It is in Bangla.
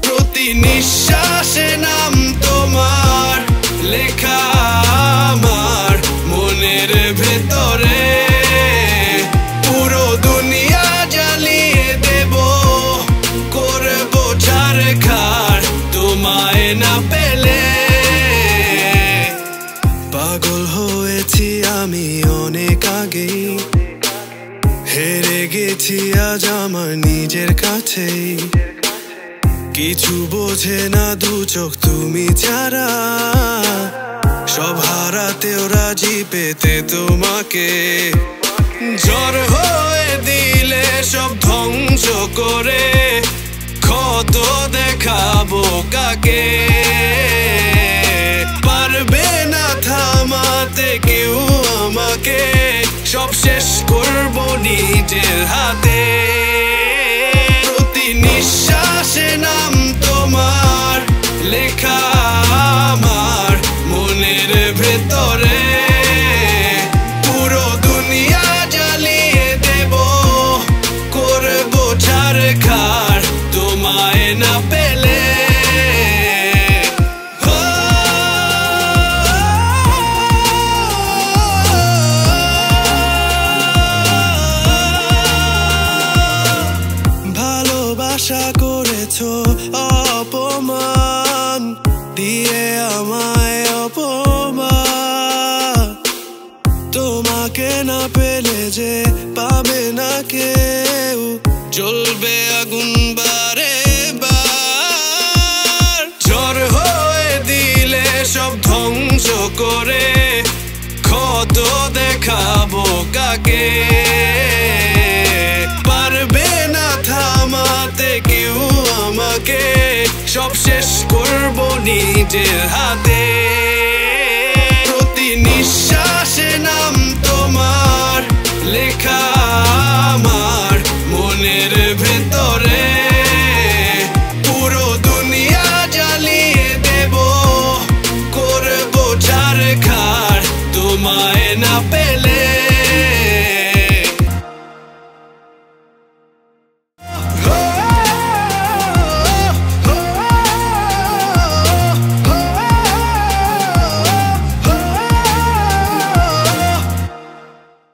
প্রতি নিঃশ্বাসে নাম তোমার লেখা আমার মনের ভেতরে, পুরো দুনিয়া জ্বালিয়ে দেব, করব ছারখার তোমায় না পেলে। পাগল হয়েছি আমি অনেক আগেই, হেরে গেছি আজ আমার নিজের কাছেই। কিছু বোঝে না দু চোখ তুমি ছাড়া, সব হারাতেও রাজি পেতে তোমাকে। ঝড় হয়ে দিলে সব ধ্বংস করে, ক্ষত দেখাবো কাকে? পারবে না থামাতে কেউ আমাকে, সব শেষ করবো নিজের হাতে। প্রতি নিঃশ্বাসে নাম তোমার লেখা আমার মনের ভেতরে, পুরো দুনিয়া জ্বালিয়ে দেব, করব ছারখার তোমায় না পেলে। আশা করেছো অপমান দিয়ে আমায়, অপমান তোমাকে না পেলে যে পাবে না কেউ, জ্বলবে আগুন বারে বার। ঝড় হয়ে দিলে সব ধ্বংস করে, ক্ষত দেখাবো কাকে? পারবে না থামাতে কেউ আমাকে, সব শেষ করবো নিজের হাতে। প্রতি